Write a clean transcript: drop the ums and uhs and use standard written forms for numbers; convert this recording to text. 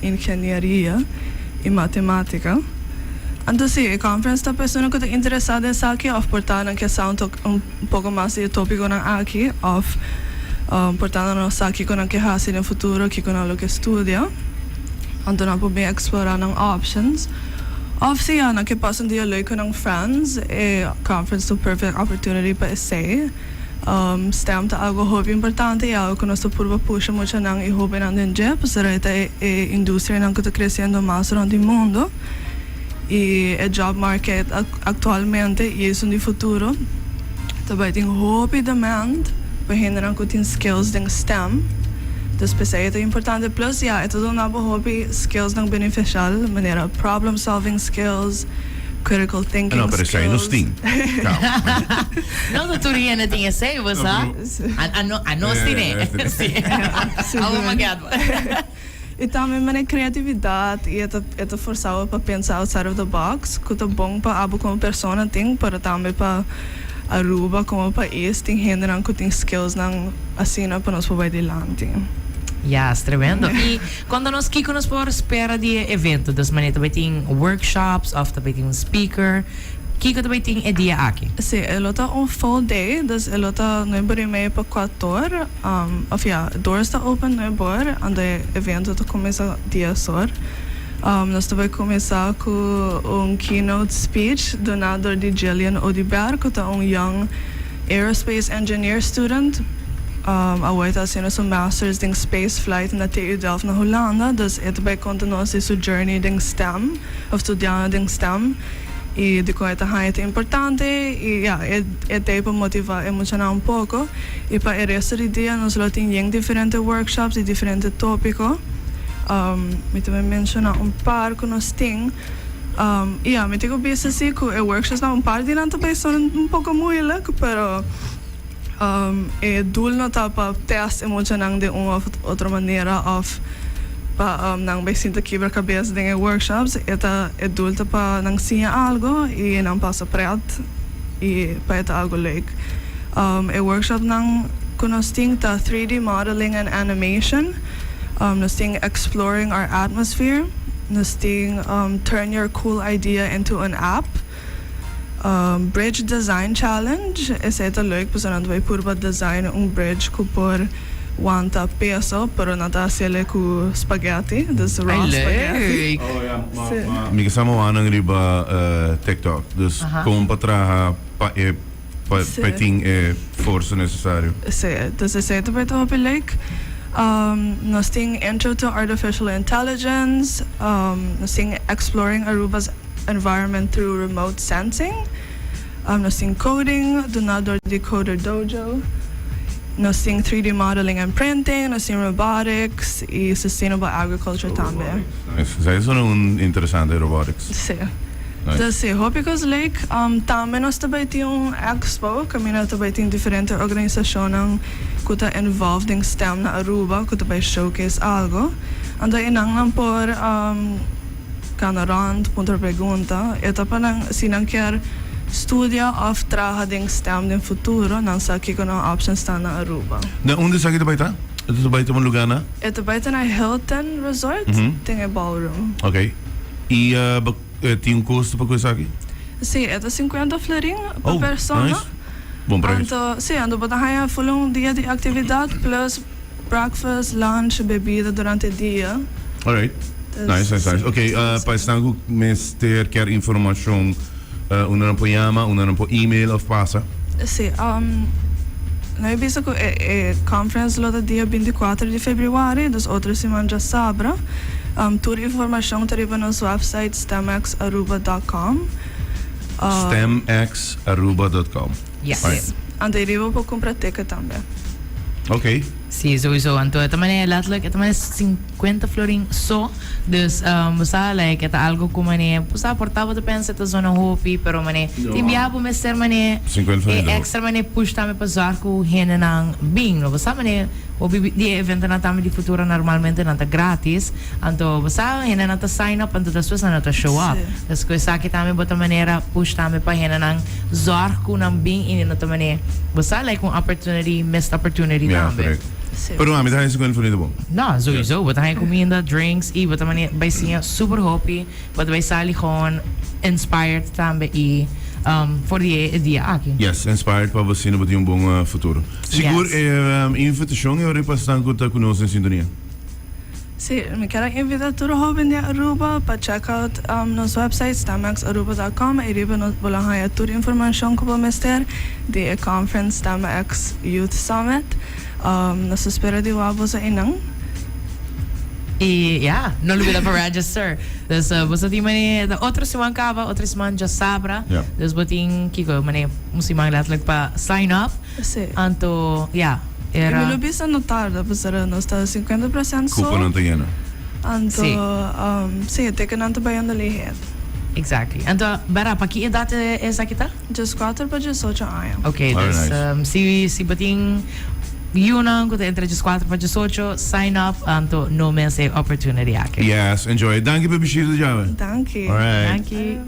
ingeniería y matemática. Entonces, sí, conference ta persona que está interesada en aquí, of portando que sea un poco más de tópico aquí, of portando aquí con que hacer en el futuro, que con lo que estudia. Entonces, no podemos explorar los options. Of siya, nakipasa un dia leuk con friends, conference to perfect opportunity para essay. STEM ta algo hobby importante e algo que nós purva puxa muito nang e hobby nang din je, para esta indústria nang que está crescendo mais durante o mundo. E o job market atualmente e isso no futuro também tem hobby demand para hindrar que tem skills em STEM. Dus per se é importante. Plus, ja, het is ook een hobby, skills nog beneficial, maneira problem solving skills, critical thinking skills. No, pero isso aí nos tem. Não, doutor, ainda tinha sei, você? A nós tem. Sim. Oh my God. E também a criatividade e é forçado para pensar outside of the box, que é bom para abo como pessoa tem, para também para Aruba como país tem hindran que tem skills não assim para nós poder adiante. Yes, tremendo. E quando nós kikos por espera de evento, das maneira também tem workshops, of também tem speaker, kiko também tem dia aqui. Sim, ela tá full day, dus ela tá no primeiro para 4 of ja, doors tá open no bor, and the evento tá começa dia só. Nós também começar com keynote speech do nadador de Jillian Odiber, que é young aerospace engineer student. Agora está fazendo seu master's em space flight na TU Delft na Holanda. Dus ele também conta nossa journey em STEM, of estudando em STEM. E de coisa é importante e é para motivar, emocionar pouco. E para o resto do dia nós temos diferentes workshops e diferentes tópicos. Me também mencionar par que nós temos. Me tenho visto assim que workshops não par de não também são pouco moeilijk, pero doel não está para teste emocionar de uma ou outra maneira of para não vai sentir quebra-cabeça de workshops, é doel tá para não ensinar algo e não passa preto e para algo leuk. Workshop não que nós temos tá 3D modeling and animation. Nós temos exploring our atmosphere. Nós temos turn your cool idea into an app. Bridge design challenge. Esse é leuk, porque nós vamos purba design bridge que por 1 peso, pero não está sendo com spaghetti, dus raw spaghetti. Oh ja, mi kasama wanang riba TikTok, dus kung patraha pa ting força necessário. Sim, dus esse é também top leuk. Nós temos Intro to Artificial Intelligence, nós temos Exploring Aruba's Environment Through Remote Sensing, nós temos Coding, do nadador de Coder Dojo, nós temos 3D Modeling and Printing, nós temos Robotics e Sustainable Agriculture também. Isso é interessante, Robotics. Sim. Dus sim, hobby que leuk. Também nós também temos expo, que nós também temos diferentes organizações que estão involved em STEM na Aruba, que também showcase algo. Então, inang por canarand, ponto pergunta, é para se não quer studia of trabalhar em STEM no futuro, não sabe que não options está na Aruba. Na onde sa kita ba ita? Ito ba ito mong lugar na? Ito ba ito na Hilton Resort, tem ballroom. Okay. E tem custo para coisa aqui? Sim, é 50 florin por pessoa. Nice. Bom preço. Então, sim, ando para ganhar full dia de atividade plus breakfast, lunch, bebida durante o dia. Alright. Nice. Okay, para estar com ter quer informação, não po llama, não po email of passa. Sim, nós vimos que a conference lá do dia 24 de fevereiro, das outras semanas já sabra. Toda informação está no nosso website STEMXaruba.com. STEMXaruba.com. Yes. Right. Ando arriba para comprar ticket também. Okay. Sim, sowieso. Então, ito man letterlijk, ito man 50 florin so. Dus, busa, like, ito algo ko man busa, portava to pensa, ito zona hopi, pero man timbiya po mister man 50 florin. Extra man push tami pa zar ko hina ng bing, no? Busa man di evento na tami di Futura normalmente nata gratis. Anto, busa, hina nata sign up, anto después na nata show up. Dus, kung sakit tami bota manera, push tami pa hina ng zar ko ng bing, ini nata man busa, like, kung opportunity, missed opportunity tami. Sim. Pero mami, tayo sa kung bom. No, sowieso. Wat hij comida, drinks, i wat man bij siya super happy, wat bij sali gewoon inspired tambe i voor die dia aqui. Yes, inspired para você no um bom futuro. Seguro invitação eu repassar com a conosco em sintonia. Sí, me quero invitar todo joven de Aruba para check out nosso website stemxaruba.com e riba nos bolahaya toda informação que vamos ter de conference STEMX Youth Summit. Nos espera de wabo sa inang. E ja, no olvida para register. Dus basta ti mani da otro siman kaba, otro siman just sabra. Yeah. Dus bating kiko mani musimang letterlijk pa sign up. Sí. Anto ja. E me lo bisa notar, tapos nos está 50% so. Cupo não tem ainda. Anto, Sí. sí, teken anto bayan de lihet. Exactly. Anto, bara, pa ki edad esa kita? Just 4 pa just 8 anos. Okay, Very dus nice. si bating yun ang kuta entre just 4 pa just 8, sign up, anto no me opportunity ake. Yes, enjoy. Dank je, Bishir de Java. Dank je. All right. Thank you.